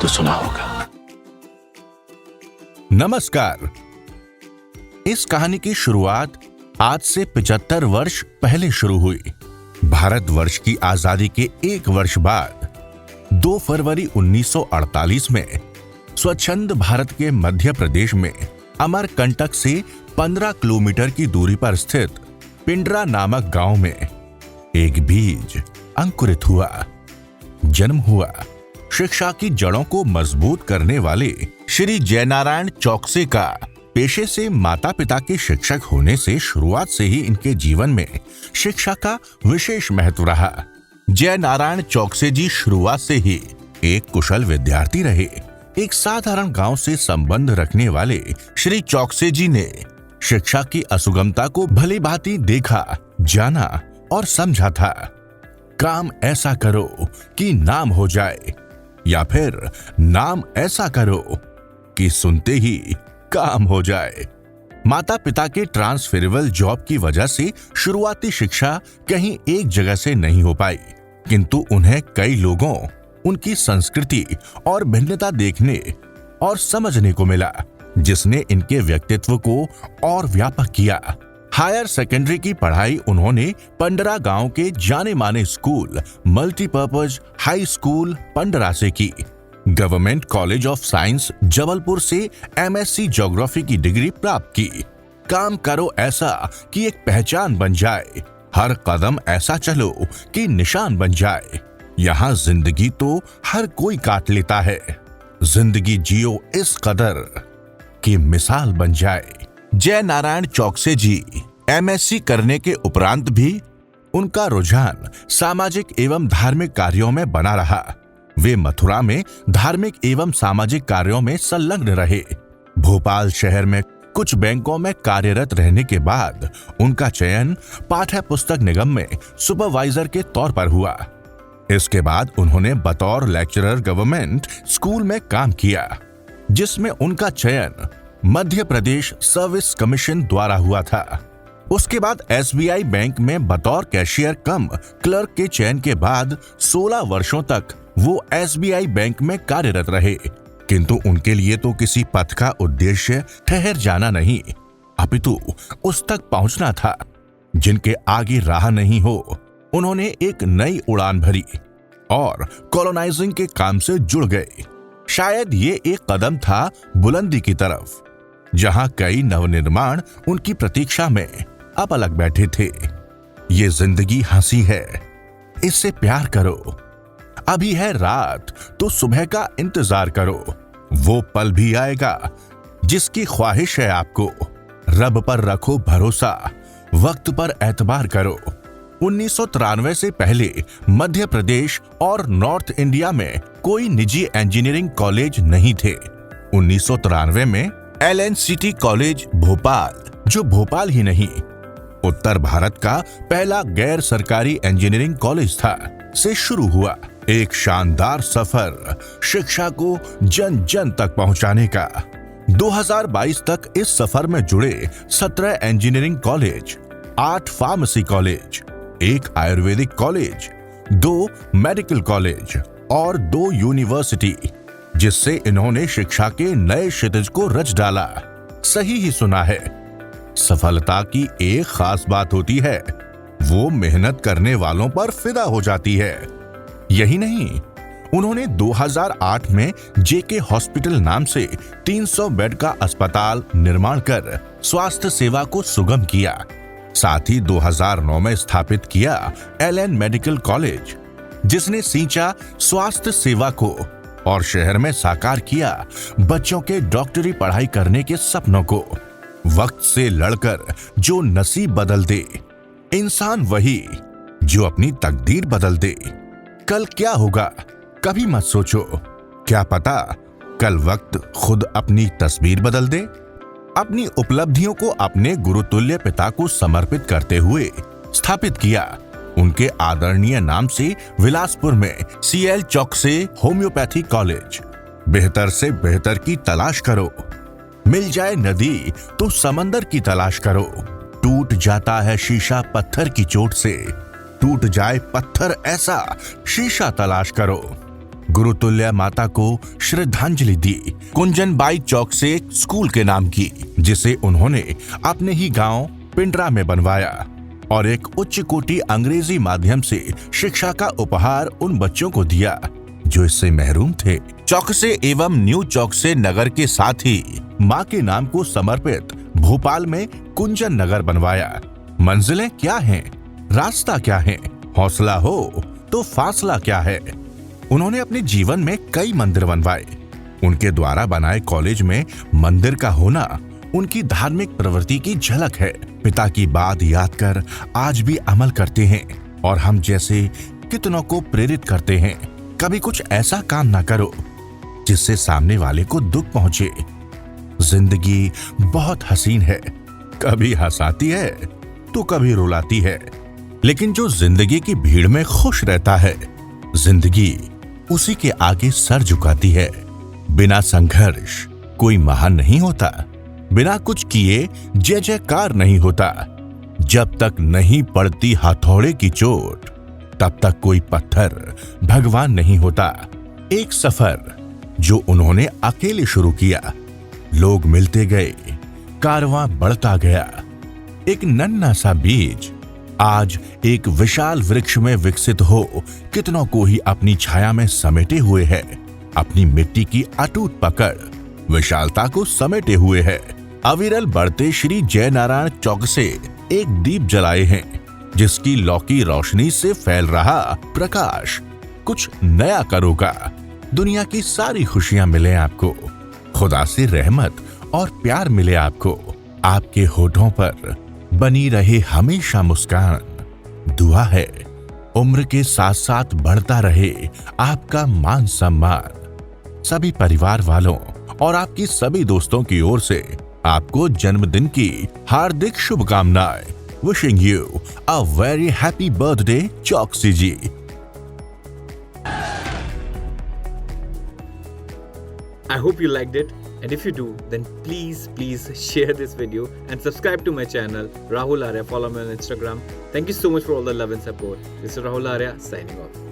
तो सुना होगा। नमस्कार। इस कहानी की शुरुआत आज से 75 वर्ष पहले शुरू हुई। भारतवर्ष की आजादी के एक वर्ष बाद 2 फरवरी 1948 में स्वच्छंद भारत के मध्य प्रदेश में अमरकंटक से 15 किलोमीटर की दूरी पर स्थित पिंडरा नामक गांव में एक बीज अंकुरित हुआ, जन्म हुआ। शिक्षा की जड़ों को मजबूत करने वाले श्री जयनारायण चौकसे का पेशे से माता पिता के शिक्षक होने से शुरुआत से ही इनके जीवन में शिक्षा का विशेष महत्व रहा। जयनारायण चौकसे जी शुरुआत से ही एक कुशल विद्यार्थी रहे। एक साधारण गांव से संबंध रखने वाले श्री चौकसे जी ने शिक्षा की असुगमता को भली भांति देखा, जाना और समझा था। काम ऐसा करो कि नाम हो जाए, या फिर नाम ऐसा करो कि सुनते ही काम हो जाए। माता पिता के ट्रांसफरेबल जॉब की वजह से शुरुआती शिक्षा कहीं एक जगह से नहीं हो पाई, किंतु उन्हें कई लोगों, उनकी संस्कृति और भिन्नता देखने और समझने को मिला, जिसने इनके व्यक्तित्व को और व्यापक किया। हायर सेकेंडरी की पढ़ाई उन्होंने पंडरा गांव के जाने माने स्कूल मल्टीपर्पज हाई स्कूल पंडरा से की। Government college of science Jabalpur से MSc ज्योग्राफी की डिग्री प्राप्त की। काम करो ऐसा कि एक पहचान बन जाए, हर कदम ऐसा चलो कि निशान बन जाए। यहाँ जिंदगी तो हर कोई काट लेता है, जिंदगी जियो इस कदर कि मिसाल बन जाए। जयनारायण चौकसे जी MSc करने के उपरांत भी उनका रुझान सामाजिक एवं धार्मिक कार्यों में बना रहा। वे मथुरा में धार्मिक एवं सामाजिक कार्यों में संलग्न रहे। भोपाल शहर में कुछ बैंकों में कार्यरत रहने के बाद उनका चयन पाठ्य पुस्तक निगम में सुपरवाइजर के तौर पर हुआ। इसके बाद उन्होंने बतौर लेक्चरर गवर्नमेंट स्कूल में काम किया, जिसमें उनका चयन मध्य प्रदेश सर्विस कमीशन द्वारा हुआ था। उसके बाद SBI बैंक में बतौर कैशियर कम क्लर्क के चयन के बाद 16 वर्षों तक वो SBI बैंक में कार्यरत रहे, किंतु उनके लिए तो किसी पथ का उद्देश्य ठहर जाना नहीं, अपितु उस तक पहुंचना था जिनके आगे राह नहीं हो। उन्होंने एक नई उड़ान भरी और कॉलोनाइजिंग के काम से जुड़ गए। शायद ये एक कदम था बुलंदी की तरफ, जहां कई नवनिर्माण उनकी प्रतीक्षा में अब अलग बैठे थे। ये जिंदगी हंसी है, इससे प्यार करो। अभी है रात तो सुबह का इंतजार करो, वो पल भी आएगा जिसकी ख्वाहिश है आपको। रब पर रखो भरोसा, वक्त पर एतबार करो। 1993 से पहले मध्य प्रदेश और नॉर्थ इंडिया में कोई निजी इंजीनियरिंग कॉलेज नहीं थे। 1993 में LNCT कॉलेज भोपाल, जो भोपाल ही नहीं उत्तर भारत का पहला गैर सरकारी इंजीनियरिंग कॉलेज था, से शुरू हुआ एक शानदार सफर शिक्षा को जन जन तक पहुंचाने का। 2022 तक इस सफर में जुड़े 17 engineering college, 8 pharmacy college, 1 Ayurvedic college, 2 medical college और 2 यूनिवर्सिटी, जिससे इन्होंने शिक्षा के नए क्षितिज को रच डाला। सही ही सुना है। सफलता की एक खास बात होती है, वो मेहनत करने वालों पर फिदा हो जाती है। यही नहीं, उन्होंने 2008 में JK हॉस्पिटल नाम से 300 बेड का अस्पताल निर्माण कर स्वास्थ्य सेवा को सुगम किया। साथ ही 2009 में स्थापित किया LN मेडिकल कॉलेज, जिसने सींचा स्वास्थ्य सेवा को और शहर में साकार किया बच्चों के डॉक्टरी पढ़ाई करने के सपनों को। वक्त से लड़कर जो नसीब बदल दे, इंसान वही जो अपनी तकदीर बदल दे। कल क्या होगा कभी मत सोचो, क्या पता कल वक्त खुद अपनी तस्वीर बदल दे। अपनी उपलब्धियों को अपने गुरुतुल्य पिता को समर्पित करते हुए स्थापित किया। उनके आदरणीय नाम से विलासपुर में CL चौकसे होम्योपैथी कॉलेज। बेहतर से बेहतर की तलाश करो, मिल जाए नदी तो समंदर की तलाश करो। टूट जाता है शीशा पत्थर की चोट से, टूट जाए पत्थर ऐसा शीशा तलाश करो। गुरुतुल्य माता को श्रद्धांजलि दी। कुंजन बाई चौक से एक स्कूल के नाम की, जिसे उन्होंने अपने ही गांव पिंडरा में बनवाया, और एक उच्च कोटि अंग्रेजी माध्यम से शिक्षा का उपहार उन बच्चों को दिया जो इससे महरूम थे। चौकसे एवं न्यू चौकसे नगर के साथ ही मां के नाम को समर्पित भोपाल में कुंजन नगर बनवाया। मंजिलें क्या हैं, रास्ता क्या है, हौसला हो तो फासला क्या है। उन्होंने अपने जीवन में कई मंदिर बनवाए। उनके द्वारा बनाए कॉलेज में मंदिर का होना उनकी धार्मिक प्रवृत्ति की झलक है। पिता की बात याद कर आज भी अमल करते हैं और हम जैसे कितनों को प्रेरित करते हैं, कभी कुछ ऐसा काम ना करो जिससे सामने वाले को दुख पहुंचे। जिंदगी बहुत हसीन है, कभी हंसाती है तो कभी रुलाती है, लेकिन जो जिंदगी की भीड़ में खुश रहता है, जिंदगी उसी के आगे सर झुकाती है। बिना संघर्ष कोई महान नहीं होता, बिना कुछ किए जय जयकार नहीं होता। जब तक नहीं पड़ती हथौड़े की चोट, तब तक कोई पत्थर भगवान नहीं होता। एक सफर जो उन्होंने अकेले शुरू किया, लोग मिलते गए, कारवां बढ़ता गया। एक नन्हा सा बीज आज एक विशाल वृक्ष में विकसित हो कितनों को ही अपनी छाया में समेटे हुए है। अपनी मिट्टी की अटूट पकड़ विशालता को समेटे हुए है। अविरल बढ़ते श्री जयनारायण चौक से एक दीप जलाए हैं, जिसकी लौकी रोशनी से फैल रहा प्रकाश कुछ नया करोगा। दुनिया की सारी खुशियां मिले आपको, खुदा से रहमत और प्यार मिले आपको। आपके होठों पर बनी रहे हमेशा मुस्कान। दुआ है उम्र के साथ साथ बढ़ता रहे आपका मान सम्मान। सभी परिवार वालों और आपकी सभी दोस्तों की ओर से आपको जन्मदिन की हार्दिक शुभकामनाएं। Wishing you a very happy birthday चौकसी जी। I hope you liked it, and if you do, then please share this video and subscribe to my channel Rahul Arya. Follow me on Instagram. Thank you so much for all the love and support. This is Rahul Arya signing off.